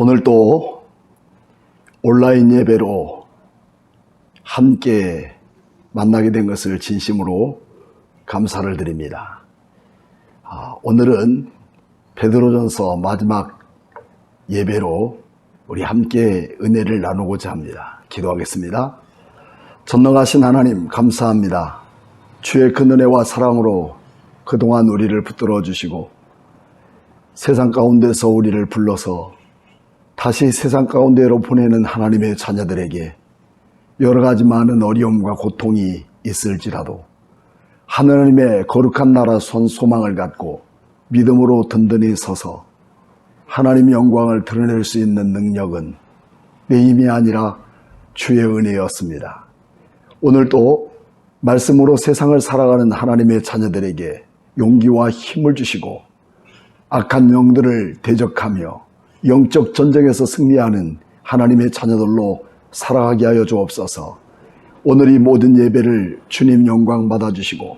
오늘 또 온라인 예배로 함께 만나게 된 것을 진심으로 감사를 드립니다. 오늘은 베드로전서 마지막 예배로 우리 함께 은혜를 나누고자 합니다. 기도하겠습니다. 전능하신 하나님 감사합니다. 주의 큰 은혜와 사랑으로 그동안 우리를 붙들어 주시고 세상 가운데서 우리를 불러서 다시 세상 가운데로 보내는 하나님의 자녀들에게 여러 가지 많은 어려움과 고통이 있을지라도 하나님의 거룩한 나라 손 소망을 갖고 믿음으로 든든히 서서 하나님의 영광을 드러낼 수 있는 능력은 내 힘이 아니라 주의 은혜였습니다. 오늘도 말씀으로 세상을 살아가는 하나님의 자녀들에게 용기와 힘을 주시고 악한 영들을 대적하며 영적 전쟁에서 승리하는 하나님의 자녀들로 살아가게 하여 주옵소서. 오늘 이 모든 예배를 주님 영광 받아주시고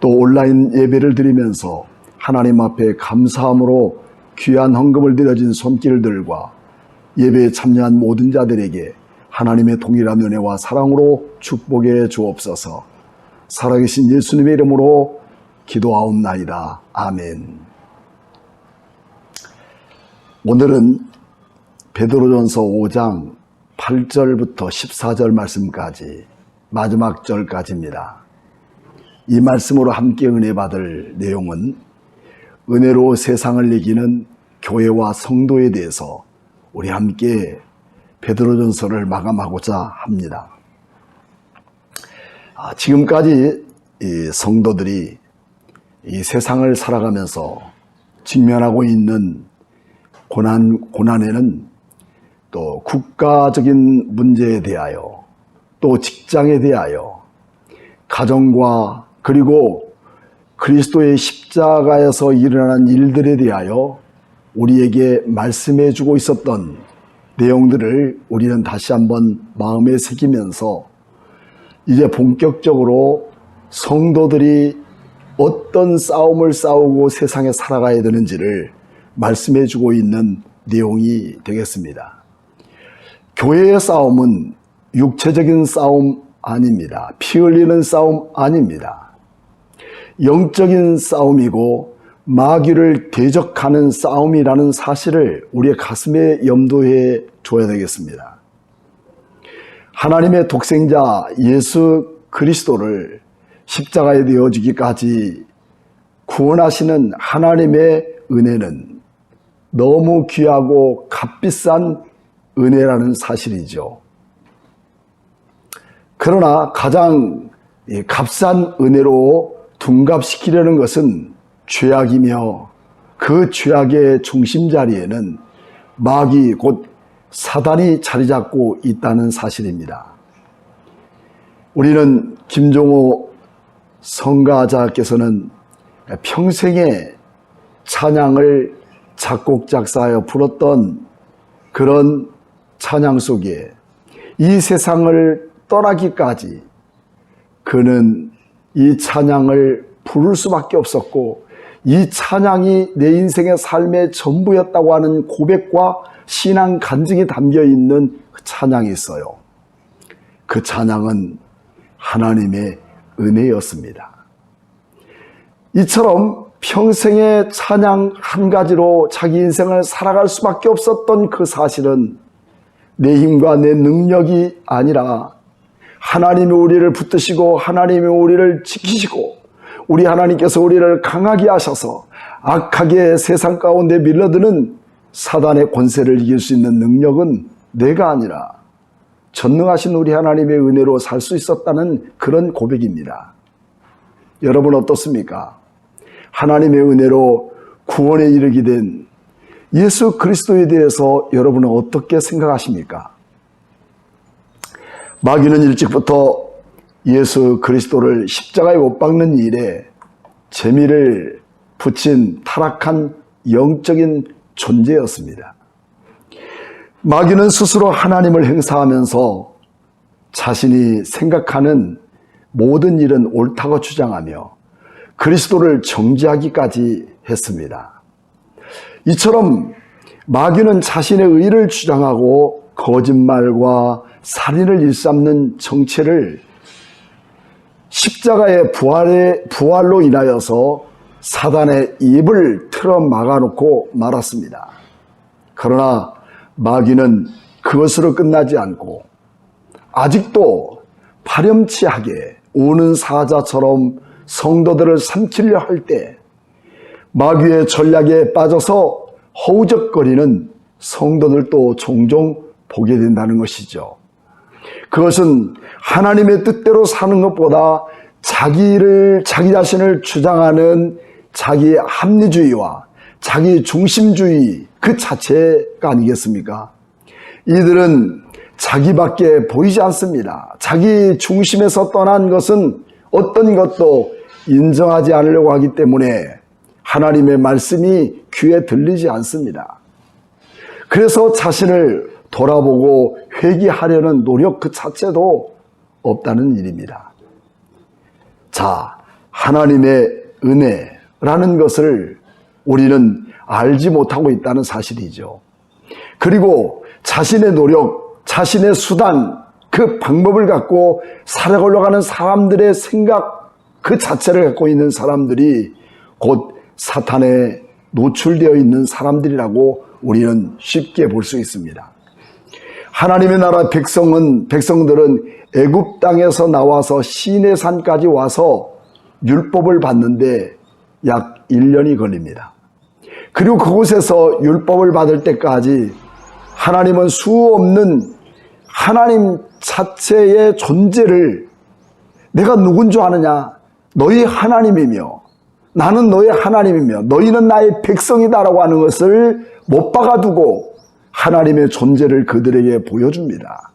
또 온라인 예배를 드리면서 하나님 앞에 감사함으로 귀한 헌금을 드려진 손길들과 예배에 참여한 모든 자들에게 하나님의 동일한 은혜와 사랑으로 축복해 주옵소서. 살아계신 예수님의 이름으로 기도하옵나이다. 아멘. 오늘은 베드로전서 5장 8절부터 14절 말씀까지 마지막 절까지입니다. 이 말씀으로 함께 은혜 받을 내용은 은혜로 세상을 이기는 교회와 성도에 대해서 우리 함께 베드로전서를 마감하고자 합니다. 지금까지 이 성도들이 이 세상을 살아가면서 직면하고 있는 고난에는 또 국가적인 문제에 대하여 또 직장에 대하여 가정과 그리고 그리스도의 십자가에서 일어난 일들에 대하여 우리에게 말씀해 주고 있었던 내용들을 우리는 다시 한번 마음에 새기면서 이제 본격적으로 성도들이 어떤 싸움을 싸우고 세상에 살아가야 되는지를 말씀해 주고 있는 내용이 되겠습니다. 교회의 싸움은 육체적인 싸움 아닙니다. 피 흘리는 싸움 아닙니다. 영적인 싸움이고 마귀를 대적하는 싸움이라는 사실을 우리의 가슴에 염두해 줘야 되겠습니다. 하나님의 독생자 예수 그리스도를 십자가에 되어지기까지 구원하시는 하나님의 은혜는 너무 귀하고 값비싼 은혜라는 사실이죠. 그러나 가장 값싼 은혜로 둔갑시키려는 것은 죄악이며 그 죄악의 중심자리에는 마귀 곧 사단이 자리 잡고 있다는 사실입니다. 우리는 김종호 성가자께서는 평생의 찬양을 작곡 작사하여 불렀던 그런 찬양 속에 이 세상을 떠나기까지 그는 이 찬양을 부를 수밖에 없었고 이 찬양이 내 인생의 삶의 전부였다고 하는 고백과 신앙 간증이 담겨있는 그 찬양이 있어요. 그 찬양은 하나님의 은혜였습니다. 이처럼 평생의 찬양 한 가지로 자기 인생을 살아갈 수밖에 없었던 그 사실은 내 힘과 내 능력이 아니라 하나님이 우리를 붙드시고 하나님이 우리를 지키시고 우리 하나님께서 우리를 강하게 하셔서 악하게 세상 가운데 밀려드는 사단의 권세를 이길 수 있는 능력은 내가 아니라 전능하신 우리 하나님의 은혜로 살 수 있었다는 그런 고백입니다. 여러분 어떻습니까? 하나님의 은혜로 구원에 이르게 된 예수 그리스도에 대해서 여러분은 어떻게 생각하십니까? 마귀는 일찍부터 예수 그리스도를 십자가에 못 박는 일에 재미를 붙인 타락한 영적인 존재였습니다. 마귀는 스스로 하나님을 행사하면서 자신이 생각하는 모든 일은 옳다고 주장하며 그리스도를 정죄하기까지 했습니다. 이처럼 마귀는 자신의 의를 주장하고 거짓말과 살인을 일삼는 정체를 십자가의 부활로 인하여서 사단의 입을 틀어 막아놓고 말았습니다. 그러나 마귀는 그것으로 끝나지 않고 아직도 파렴치하게 우는 사자처럼 성도들을 삼키려 할 때 마귀의 전략에 빠져서 허우적거리는 성도들도 종종 보게 된다는 것이죠. 그것은 하나님의 뜻대로 사는 것보다 자기 자신을 주장하는 자기의 합리주의와 자기 중심주의 그 자체가 아니겠습니까? 이들은 자기밖에 보이지 않습니다. 자기 중심에서 떠난 것은 어떤 것도 인정하지 않으려고 하기 때문에 하나님의 말씀이 귀에 들리지 않습니다. 그래서 자신을 돌아보고 회개하려는 노력 그 자체도 없다는 일입니다. 자, 하나님의 은혜라는 것을 우리는 알지 못하고 있다는 사실이죠. 그리고 자신의 노력, 자신의 수단, 그 방법을 갖고 살아가려고 하는 사람들의 생각 그 자체를 갖고 있는 사람들이 곧 사탄에 노출되어 있는 사람들이라고 우리는 쉽게 볼 수 있습니다. 하나님의 나라 백성들은 애굽 땅에서 나와서 시내산까지 와서 율법을 받는데 약 1년이 걸립니다. 그리고 그곳에서 율법을 받을 때까지 하나님은 수없는 하나님 자체의 존재를 내가 누군 줄 아느냐? 너희 하나님이며 나는 너의 하나님이며 너희는 나의 백성이다라고 하는 것을 못 박아두고 하나님의 존재를 그들에게 보여줍니다.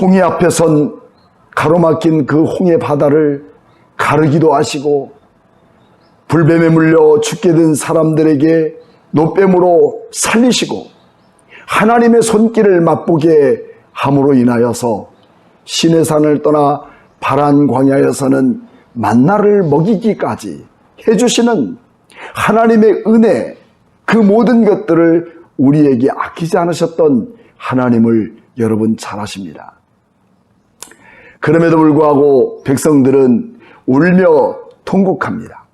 홍해 앞에 선 가로막힌 그 홍해 바다를 가르기도 하시고 불뱀에 물려 죽게 된 사람들에게 노뱀으로 살리시고 하나님의 손길을 맛보게 함으로 인하여서 시내산을 떠나 바란 광야에서는 만나를 먹이기까지 해주시는 하나님의 은혜, 그 모든 것들을 우리에게 아끼지 않으셨던 하나님을 여러분 잘 아십니다. 그럼에도 불구하고 백성들은 울며 통곡합니다.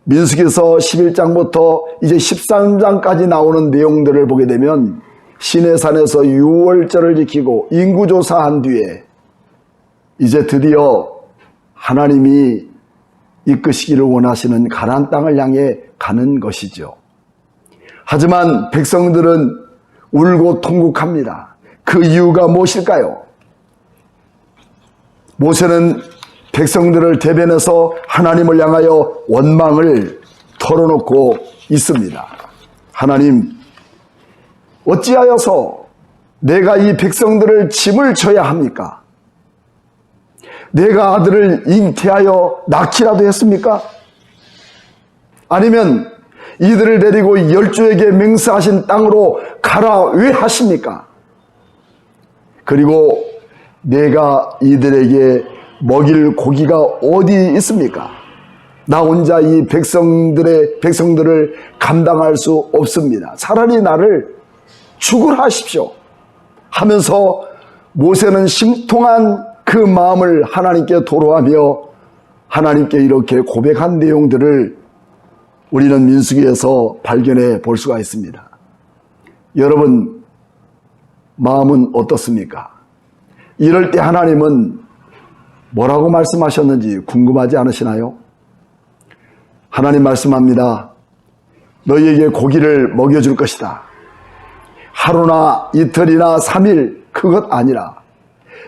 민수기서 11장부터 이제 13장까지 나오는 내용들을 보게 되면 시내산에서 유월절을 지키고 인구조사한 뒤에 이제 드디어 하나님이 이끄시기를 원하시는 가나안 땅을 향해 가는 것이죠. 하지만 백성들은 울고 통곡합니다. 그 이유가 무엇일까요? 모세는 백성들을 대변해서 하나님을 향하여 원망을 털어놓고 있습니다. 하나님, 어찌하여서 내가 이 백성들을 짐을 져야 합니까? 내가 아들을 잉태하여 낳기라도 했습니까? 아니면 이들을 데리고 열조에게 맹세하신 땅으로 가라 왜 하십니까? 그리고 내가 이들에게 먹일 고기가 어디 있습니까? 나 혼자 이 백성들을 감당할 수 없습니다. 차라리 나를 죽으라 하십시오 하면서 모세는 심통한 그 마음을 하나님께 도로하며 하나님께 이렇게 고백한 내용들을 우리는 민수기에서 발견해 볼 수가 있습니다. 여러분 마음은 어떻습니까? 이럴 때 하나님은 뭐라고 말씀하셨는지 궁금하지 않으시나요? 하나님 말씀합니다. 너희에게 고기를 먹여줄 것이다. 하루나 이틀이나 3일 그것 아니라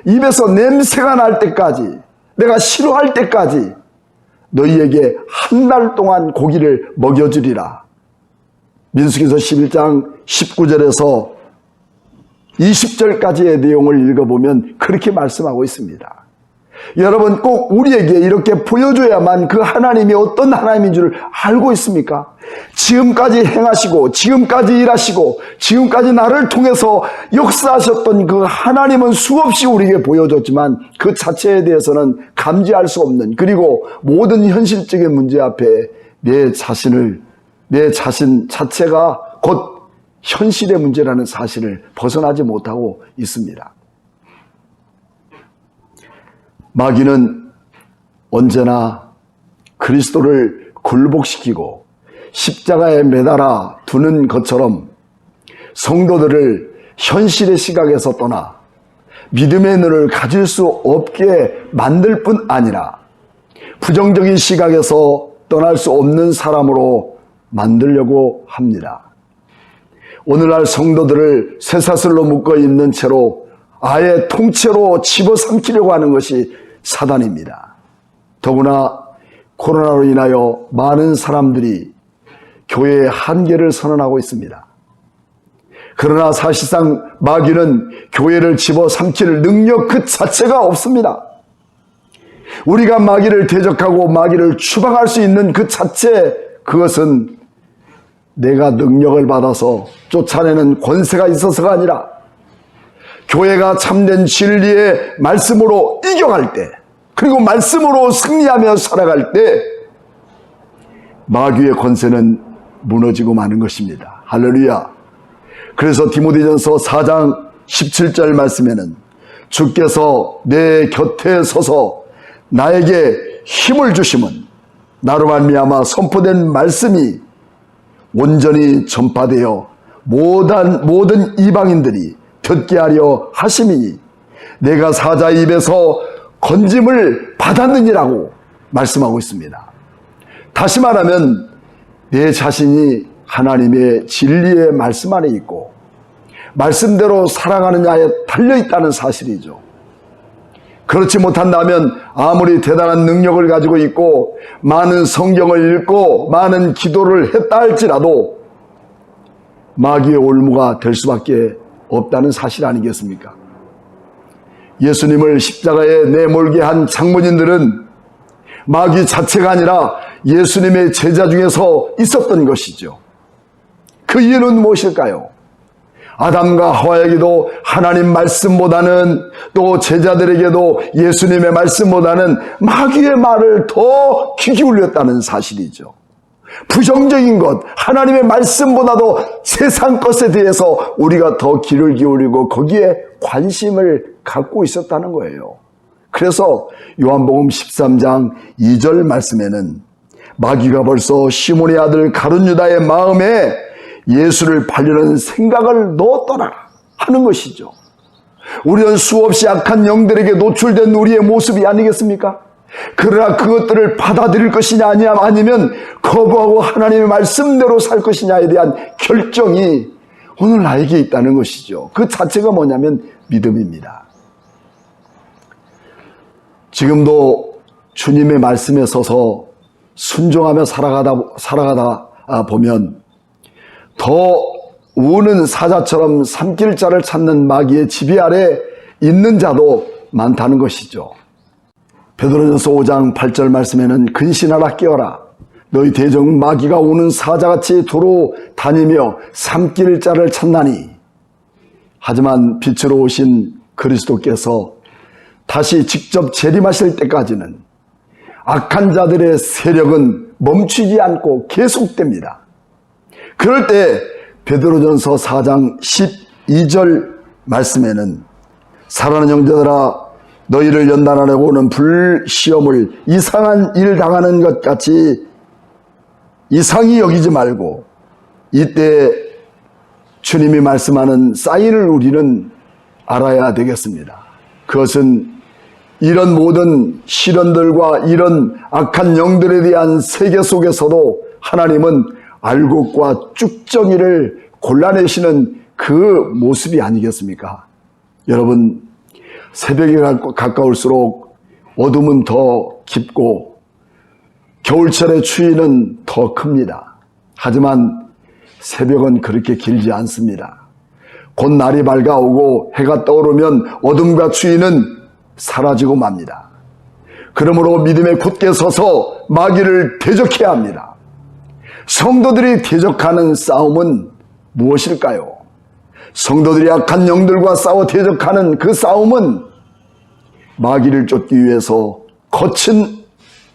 입에서 냄새가 날 때까지 내가 싫어할 때까지 너희에게 한 달 동안 고기를 먹여주리라. 민수기서 11장 19절에서 20절까지의 내용을 읽어보면 그렇게 말씀하고 있습니다. 여러분 꼭 우리에게 이렇게 보여줘야만 그 하나님이 어떤 하나님인 줄 알고 있습니까? 지금까지 행하시고 지금까지 일하시고 지금까지 나를 통해서 역사하셨던 그 하나님은 수없이 우리에게 보여줬지만 그 자체에 대해서는 감지할 수 없는, 그리고 모든 현실적인 문제 앞에 내 자신 자체가 곧 현실의 문제라는 사실을 벗어나지 못하고 있습니다. 마귀는 언제나 그리스도를 굴복시키고 십자가에 매달아 두는 것처럼 성도들을 현실의 시각에서 떠나 믿음의 눈을 가질 수 없게 만들 뿐 아니라 부정적인 시각에서 떠날 수 없는 사람으로 만들려고 합니다. 오늘날 성도들을 쇠사슬로 묶어 있는 채로 아예 통째로 집어삼키려고 하는 것이 사단입니다. 더구나 코로나로 인하여 많은 사람들이 교회의 한계를 선언하고 있습니다. 그러나 사실상 마귀는 교회를 집어삼킬 능력 그 자체가 없습니다. 우리가 마귀를 대적하고 마귀를 추방할 수 있는 그 자체, 그것은 내가 능력을 받아서 쫓아내는 권세가 있어서가 아니라 교회가 참된 진리의 말씀으로 이겨갈 때, 그리고 말씀으로 승리하며 살아갈 때 마귀의 권세는 무너지고 마는 것입니다. 할렐루야. 그래서 디모데전서 4장 17절 말씀에는 주께서 내 곁에 서서 나에게 힘을 주심은 나로 말미암아 선포된 말씀이 온전히 전파되어 모든 이방인들이 듣게 하려 하심이니 내가 사자 입에서 건짐을 받았느니라고 말씀하고 있습니다. 다시 말하면 내 자신이 하나님의 진리의 말씀 안에 있고 말씀대로 살아가느냐에 달려있다는 사실이죠. 그렇지 못한다면 아무리 대단한 능력을 가지고 있고 많은 성경을 읽고 많은 기도를 했다 할지라도 마귀의 올무가 될 수밖에 없다는 사실 아니겠습니까? 예수님을 십자가에 내몰게 한 장본인들은 마귀 자체가 아니라 예수님의 제자 중에서 있었던 것이죠. 그 이유는 무엇일까요? 아담과 하와에게도 하나님 말씀보다는, 또 제자들에게도 예수님의 말씀보다는 마귀의 말을 더 귀 기울였다는 사실이죠. 부정적인 것, 하나님의 말씀보다도 세상 것에 대해서 우리가 더 귀를 기울이고 거기에 관심을 갖고 있었다는 거예요. 그래서 요한복음 13장 2절 말씀에는 마귀가 벌써 시몬의 아들 가룟 유다의 마음에 예수를 팔려는 생각을 넣었더라 하는 것이죠. 우리는 수없이 악한 영들에게 노출된 우리의 모습이 아니겠습니까? 그러나 그것들을 받아들일 것이냐 아니면 거부하고 하나님의 말씀대로 살 것이냐에 대한 결정이 오늘 나에게 있다는 것이죠. 그 자체가 뭐냐면 믿음입니다. 지금도 주님의 말씀에 서서 순종하며 살아가다 보면 더 우는 사자처럼 삼킬 자를 찾는 마귀의 지배 아래 있는 자도 많다는 것이죠. 베드로전서 5장 8절 말씀에는 근신하라 깨어라 너희 대적 마귀가 우는 사자같이 두루 다니며 삼킬 자를 찾나니 하지만 빛으로 오신 그리스도께서 다시 직접 재림하실 때까지는 악한 자들의 세력은 멈추지 않고 계속됩니다. 그럴 때 베드로전서 4장 12절 말씀에는 사랑하는 형제들아 너희를 연단하려고 오는 불시험을 이상한 일 당하는 것 같이 이상히 여기지 말고 이때 주님이 말씀하는 사인을 우리는 알아야 되겠습니다. 그것은 이런 모든 시련들과 이런 악한 영들에 대한 세계 속에서도 하나님은 알곡과 쭉정이를 골라내시는 그 모습이 아니겠습니까? 여러분, 새벽에 가까울수록 어둠은 더 깊고 겨울철의 추위는 더 큽니다. 하지만 새벽은 그렇게 길지 않습니다. 곧 날이 밝아오고 해가 떠오르면 어둠과 추위는 사라지고 맙니다. 그러므로 믿음에 굳게 서서 마귀를 대적해야 합니다. 성도들이 대적하는 싸움은 무엇일까요? 성도들이 악한 영들과 싸워 대적하는 그 싸움은 마귀를 쫓기 위해서 거친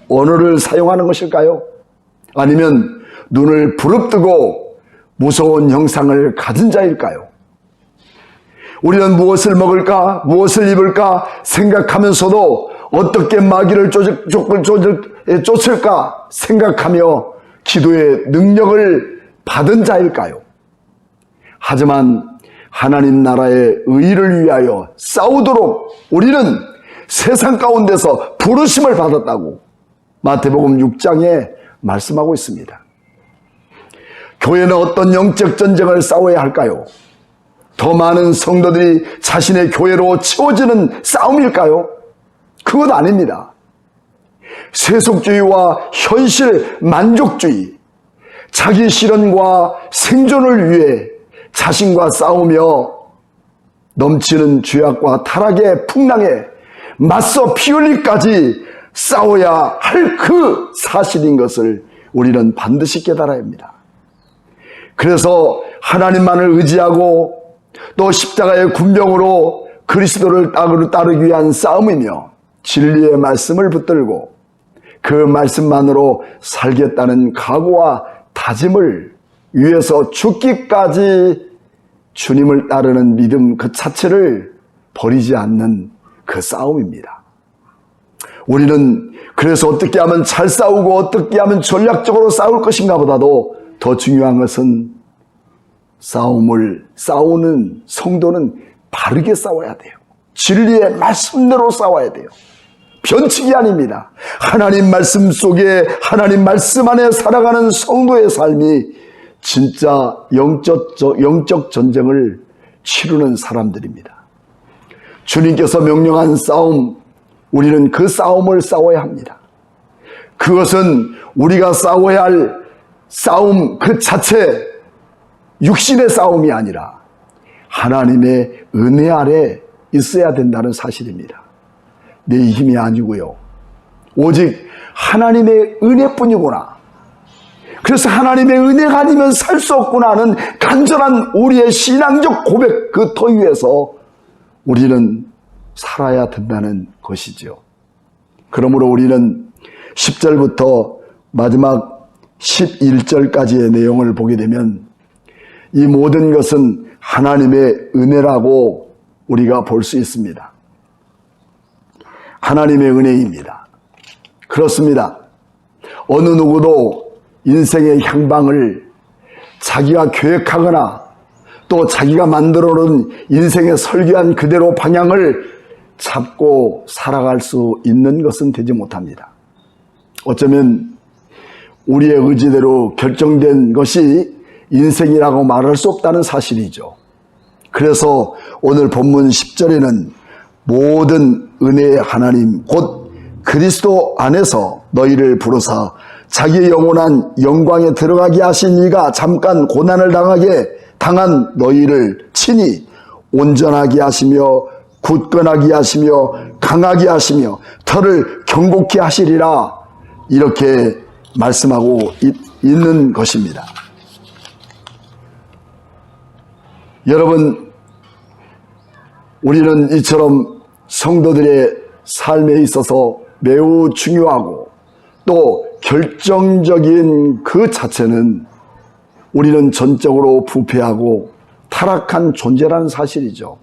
언어를 사용하는 것일까요? 아니면 눈을 부릅뜨고 무서운 형상을 가진 자일까요? 우리는 무엇을 먹을까, 무엇을 입을까 생각하면서도 어떻게 마귀를 쫓을까 생각하며 기도의 능력을 받은 자일까요? 하지만 하나님 나라의 의를 위하여 싸우도록 우리는 세상 가운데서 부르심을 받았다고 마태복음 6장에 말씀하고 있습니다. 교회는 어떤 영적 전쟁을 싸워야 할까요? 더 많은 성도들이 자신의 교회로 채워지는 싸움일까요? 그것 아닙니다. 세속주의와 현실 만족주의, 자기 실현과 생존을 위해 자신과 싸우며 넘치는 죄악과 타락의 풍랑에 맞서 피 흘리기까지 싸워야 할 그 사실인 것을 우리는 반드시 깨달아야 합니다. 그래서 하나님만을 의지하고 또 십자가의 군병으로 그리스도를 따르기 위한 싸움이며 진리의 말씀을 붙들고 그 말씀만으로 살겠다는 각오와 다짐을 위해서 죽기까지 주님을 따르는 믿음 그 자체를 버리지 않는 그 싸움입니다. 우리는 그래서 어떻게 하면 잘 싸우고 어떻게 하면 전략적으로 싸울 것인가 보다도 더 중요한 것은 싸우는 성도는 바르게 싸워야 돼요. 진리의 말씀대로 싸워야 돼요. 변칙이 아닙니다. 하나님 말씀 속에 하나님 말씀 안에 살아가는 성도의 삶이 진짜 영적 전쟁을 치르는 사람들입니다. 주님께서 명령한 싸움, 우리는 그 싸움을 싸워야 합니다. 그것은 우리가 싸워야 할 싸움 그 자체, 육신의 싸움이 아니라 하나님의 은혜 아래 있어야 된다는 사실입니다. 내 힘이 아니고요. 오직 하나님의 은혜뿐이구나. 그래서 하나님의 은혜가 아니면 살 수 없구나 하는 간절한 우리의 신앙적 고백 그 터 위에서 우리는 살아야 된다는 것이죠. 그러므로 우리는 10절부터 마지막 11절까지의 내용을 보게 되면 이 모든 것은 하나님의 은혜라고 우리가 볼 수 있습니다. 하나님의 은혜입니다. 그렇습니다. 어느 누구도 인생의 향방을 자기가 계획하거나 또 자기가 만들어 놓은 인생의 설계한 그대로 방향을 잡고 살아갈 수 있는 것은 되지 못합니다. 어쩌면 우리의 의지대로 결정된 것이 인생이라고 말할 수 없다는 사실이죠. 그래서 오늘 본문 10절에는 모든 은혜의 하나님 곧 그리스도 안에서 너희를 부르사 자기의 영원한 영광에 들어가게 하신 이가 잠깐 고난을 당한 너희를 친히 온전하게 하시며 굳건하게 하시며 강하게 하시며 털을 경고케 하시리라, 이렇게 말씀하고 있는 것입니다. 여러분, 우리는 이처럼 성도들의 삶에 있어서 매우 중요하고 또 결정적인 그 자체는 우리는 전적으로 부패하고 타락한 존재라는 사실이죠.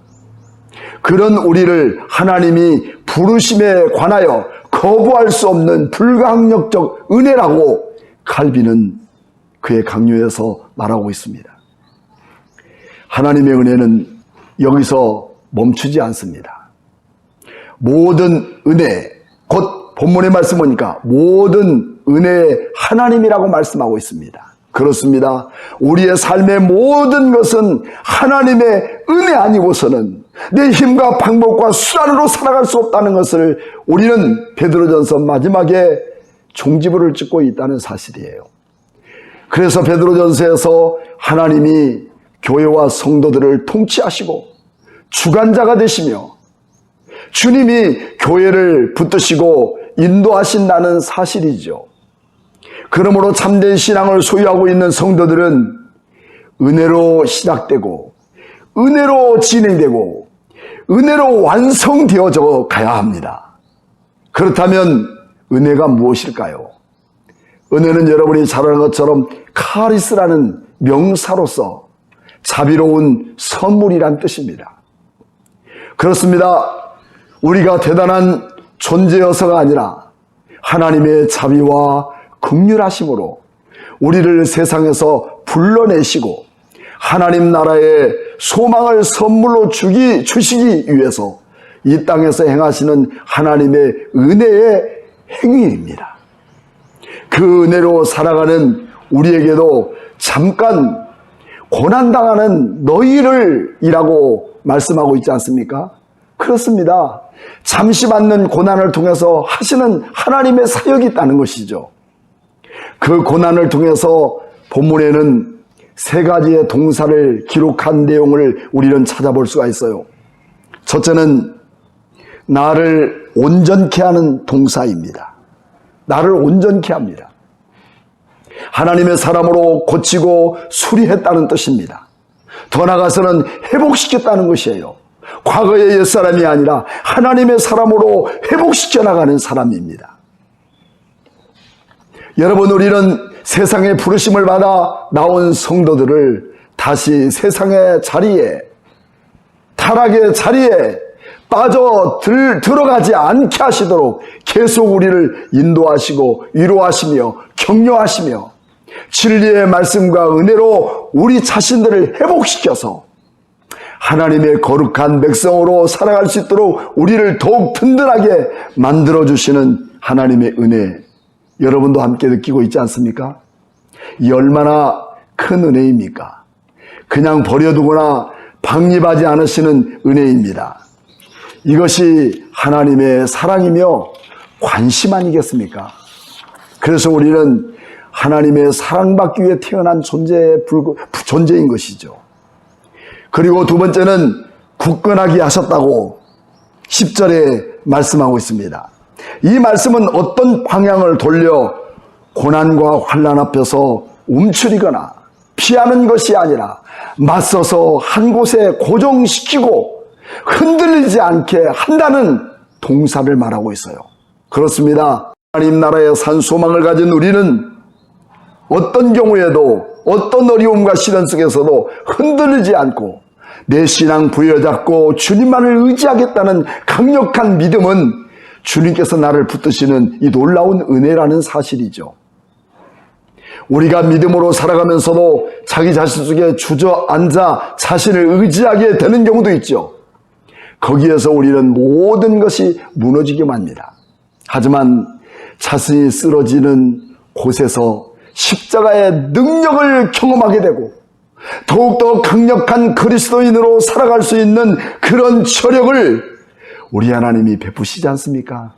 그런 우리를 하나님이 부르심에 관하여 거부할 수 없는 불가항력적 은혜라고 칼빈은 그의 강요에서 말하고 있습니다. 하나님의 은혜는 여기서 멈추지 않습니다. 모든 은혜, 곧 본문의 말씀 보니까 모든 은혜의 하나님이라고 말씀하고 있습니다. 그렇습니다. 우리의 삶의 모든 것은 하나님의 은혜 아니고서는 내 힘과 방법과 수단으로 살아갈 수 없다는 것을 우리는 베드로전서 마지막에 종지부를 찍고 있다는 사실이에요. 그래서 베드로전서에서 하나님이 교회와 성도들을 통치하시고 주관자가 되시며 주님이 교회를 붙드시고 인도하신다는 사실이죠. 그러므로 참된 신앙을 소유하고 있는 성도들은 은혜로 시작되고 은혜로 진행되고 은혜로 완성되어져 가야 합니다. 그렇다면 은혜가 무엇일까요? 은혜는 여러분이 잘 아는 것처럼 카리스라는 명사로서 자비로운 선물이란 뜻입니다. 그렇습니다. 우리가 대단한 존재여서가 아니라 하나님의 자비와 긍휼하심으로 우리를 세상에서 불러내시고 하나님 나라의 소망을 선물로 주시기 위해서 이 땅에서 행하시는 하나님의 은혜의 행위입니다. 그 은혜로 살아가는 우리에게도 잠깐 고난당하는 너희를 이라고 말씀하고 있지 않습니까? 그렇습니다. 잠시 받는 고난을 통해서 하시는 하나님의 사역이 있다는 것이죠. 그 고난을 통해서 본문에는 세 가지의 동사를 기록한 내용을 우리는 찾아볼 수가 있어요. 첫째는 나를 온전케 하는 동사입니다. 나를 온전케 합니다. 하나님의 사람으로 고치고 수리했다는 뜻입니다. 더 나아가서는 회복시켰다는 것이에요. 과거의 옛사람이 아니라 하나님의 사람으로 회복시켜 나가는 사람입니다. 여러분, 우리는 세상의 부르심을 받아 나온 성도들을 다시 세상의 자리에, 타락의 자리에 들어가지 않게 하시도록 계속 우리를 인도하시고 위로하시며 격려하시며 진리의 말씀과 은혜로 우리 자신들을 회복시켜서 하나님의 거룩한 백성으로 살아갈 수 있도록 우리를 더욱 든든하게 만들어주시는 하나님의 은혜, 여러분도 함께 느끼고 있지 않습니까? 이 얼마나 큰 은혜입니까? 그냥 버려두거나 방립하지 않으시는 은혜입니다. 이것이 하나님의 사랑이며 관심 아니겠습니까? 그래서 우리는 하나님의 사랑받기 위해 태어난 존재인 것이죠. 그리고 두 번째는 굳건하게 하셨다고 10절에 말씀하고 있습니다. 이 말씀은 어떤 방향을 돌려 고난과 환난 앞에서 움츠리거나 피하는 것이 아니라 맞서서 한 곳에 고정시키고 흔들리지 않게 한다는 동사를 말하고 있어요. 그렇습니다. 하나님 나라의 산 소망을 가진 우리는 어떤 경우에도 어떤 어려움과 시련 속에서도 흔들리지 않고 내 신앙 부여잡고 주님만을 의지하겠다는 강력한 믿음은 주님께서 나를 붙드시는 이 놀라운 은혜라는 사실이죠. 우리가 믿음으로 살아가면서도 자기 자신 속에 주저앉아 자신을 의지하게 되는 경우도 있죠. 거기에서 우리는 모든 것이 무너지기만 합니다. 하지만 자신이 쓰러지는 곳에서 십자가의 능력을 경험하게 되고 더욱더 강력한 그리스도인으로 살아갈 수 있는 그런 저력을 우리 하나님이 베푸시지 않습니까?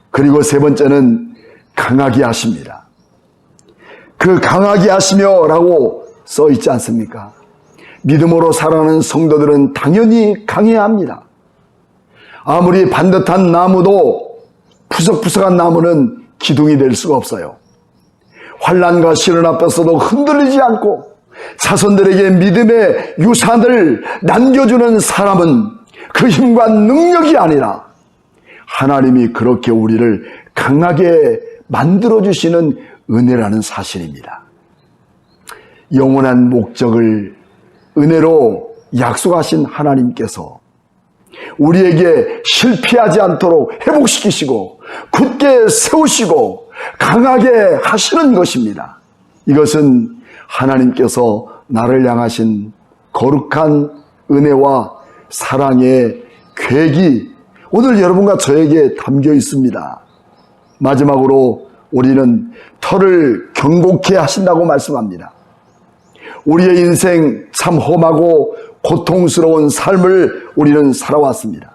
그리고 세 번째는 강하게 하십니다. 그 강하게 하시며 라고 써 있지 않습니까? 믿음으로 살아가는 성도들은 당연히 강해야 합니다. 아무리 반듯한 나무도 푸석푸석한 나무는 기둥이 될 수가 없어요. 환난과 시련 앞에서도 흔들리지 않고 자손들에게 믿음의 유산을 남겨주는 사람은 그 힘과 능력이 아니라 하나님이 그렇게 우리를 강하게 만들어주시는 은혜라는 사실입니다. 영원한 목적을 은혜로 약속하신 하나님께서 우리에게 실패하지 않도록 회복시키시고 굳게 세우시고 강하게 하시는 것입니다. 이것은 하나님께서 나를 향하신 거룩한 은혜와 사랑의 계획이 오늘 여러분과 저에게 담겨 있습니다. 마지막으로 우리는 터를 견고케 하신다고 말씀합니다. 우리의 인생 참 험하고 고통스러운 삶을 우리는 살아왔습니다.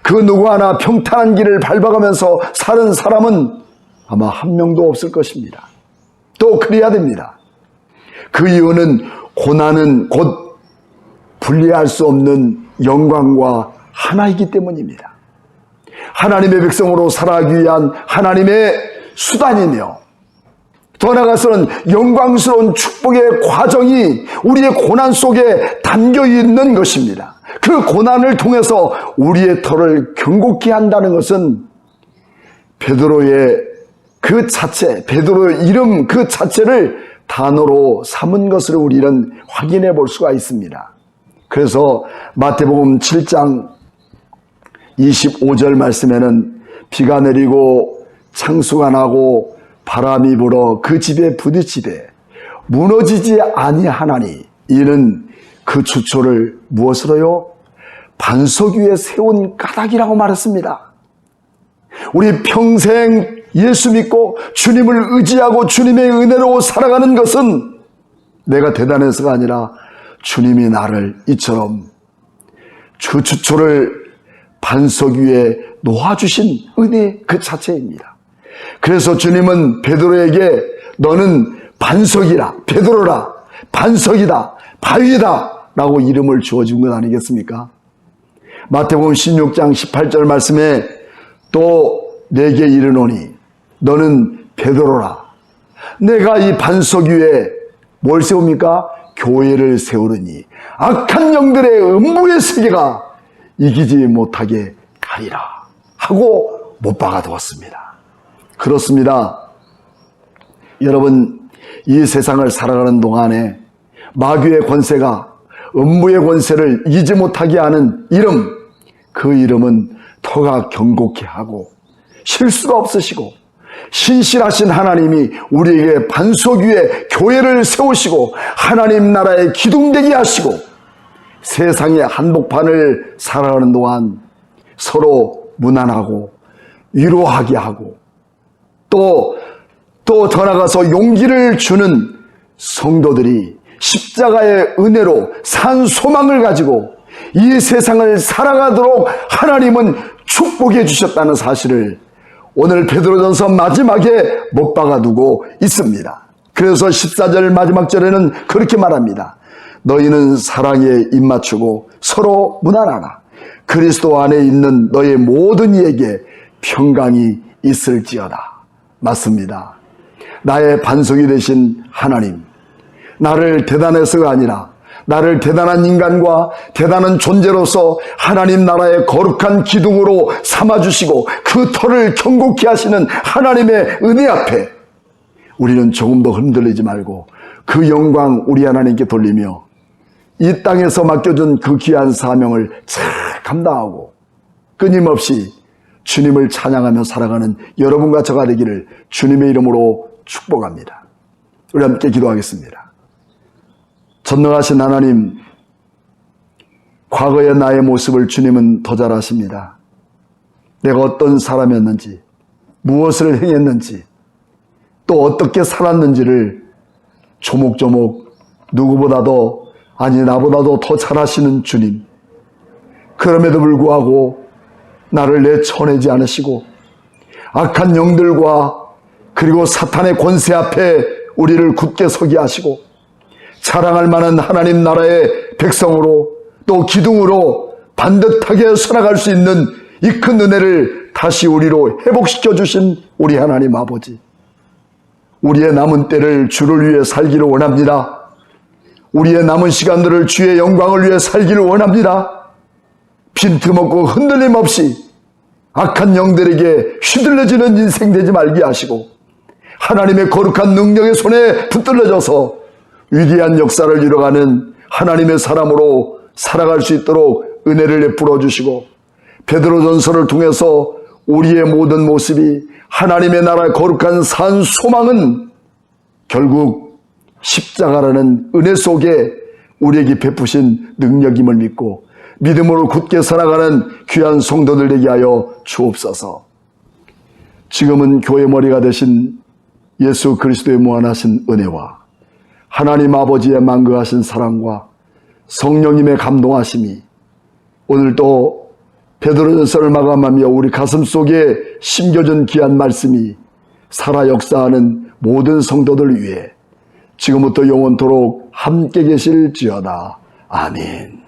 그 누구 하나 평탄한 길을 밟아가면서 사는 사람은 아마 한 명도 없을 것입니다. 또 그래야 됩니다. 그 이유는 고난은 곧 분리할 수 없는 영광과 하나이기 때문입니다. 하나님의 백성으로 살아가기 위한 하나님의 수단이며 더 나아가서는 영광스러운 축복의 과정이 우리의 고난 속에 담겨 있는 것입니다. 그 고난을 통해서 우리의 터를 견고케 한다는 것은 베드로의 그 자체, 베드로의 이름 그 자체를 단어로 삼은 것을 우리는 확인해 볼 수가 있습니다. 그래서 마태복음 7장 25절 말씀에는 비가 내리고 창수가 나고 바람이 불어 그 집에 부딪히되 무너지지 아니하나니 이는 그 주초를 무엇으로요? 반석 위에 세운 까닭이라고 말했습니다. 우리 평생 예수 믿고 주님을 의지하고 주님의 은혜로 살아가는 것은 내가 대단해서가 아니라 주님이 나를 이처럼 그 주초를 반석 위에 놓아주신 은혜 그 자체입니다. 그래서 주님은 베드로에게 너는 반석이라, 베드로라, 반석이다, 바위다 라고 이름을 주어준 것 아니겠습니까? 마태복음 16장 18절 말씀에 또 내게 이르노니 너는 베드로라. 내가 이 반석 위에 뭘 세웁니까? 교회를 세우르니 악한 영들의 음부의 세계가 이기지 못하게 하리라 하고 못 박아두었습니다. 그렇습니다. 여러분, 이 세상을 살아가는 동안에 마귀의 권세가 음부의 권세를 이기지 못하게 하는 이름, 그 이름은 터가 경고케 하고 실수가 없으시고 신실하신 하나님이 우리에게 반석 위에 교회를 세우시고 하나님 나라의 기둥되게 하시고 세상의 한복판을 살아가는 동안 서로 무난하고 위로하게 하고 또 더 나아가서 용기를 주는 성도들이 십자가의 은혜로 산 소망을 가지고 이 세상을 살아가도록 하나님은 축복해 주셨다는 사실을 오늘 베드로전서 마지막에 못 박아두고 있습니다. 그래서 14절 마지막 절에는 그렇게 말합니다. 너희는 사랑에 입맞추고 서로 무난하라. 그리스도 안에 있는 너의 모든 이에게 평강이 있을지어다. 맞습니다. 나의 반석이 되신 하나님, 나를 대단해서가 아니라 나를 대단한 인간과 대단한 존재로서 하나님 나라의 거룩한 기둥으로 삼아주시고 그 터를 경고케 하시는 하나님의 은혜 앞에 우리는 조금 더 흔들리지 말고 그 영광 우리 하나님께 돌리며 이 땅에서 맡겨준 그 귀한 사명을 잘 감당하고 끊임없이 주님을 찬양하며 살아가는 여러분과 저가 되기를 주님의 이름으로 축복합니다. 우리 함께 기도하겠습니다. 전능하신 하나님, 과거의 나의 모습을 주님은 더 잘 아십니다. 내가 어떤 사람이었는지, 무엇을 행했는지, 또 어떻게 살았는지를 조목조목 누구보다도, 아니 나보다도 더 잘 아시는 주님, 그럼에도 불구하고 나를 내쳐내지 않으시고 악한 영들과 그리고 사탄의 권세 앞에 우리를 굳게 서게 하시고 자랑할 만한 하나님 나라의 백성으로 또 기둥으로 반듯하게 서나갈 수 있는 이 큰 은혜를 다시 우리로 회복시켜 주신 우리 하나님 아버지, 우리의 남은 때를 주를 위해 살기를 원합니다. 우리의 남은 시간들을 주의 영광을 위해 살기를 원합니다. 빈틈없고 흔들림 없이 악한 영들에게 휘둘려지는 인생 되지 말게 하시고 하나님의 거룩한 능력의 손에 붙들려져서 위대한 역사를 이뤄가는 하나님의 사람으로 살아갈 수 있도록 은혜를 베풀어 주시고 베드로전서를 통해서 우리의 모든 모습이 하나님의 나라의 거룩한 산 소망은 결국 십자가라는 은혜 속에 우리에게 베푸신 능력임을 믿고 믿음으로 굳게 살아가는 귀한 성도들 되게 하여 주옵소서. 지금은 교회 머리가 되신 예수 그리스도의 무한하신 은혜와 하나님 아버지의 만거하신 사랑과 성령님의 감동하심이 오늘도 베드로전서를 마감하며 우리 가슴 속에 심겨진 귀한 말씀이 살아 역사하는 모든 성도들 위해 지금부터 영원토록 함께 계실지어다. 아멘.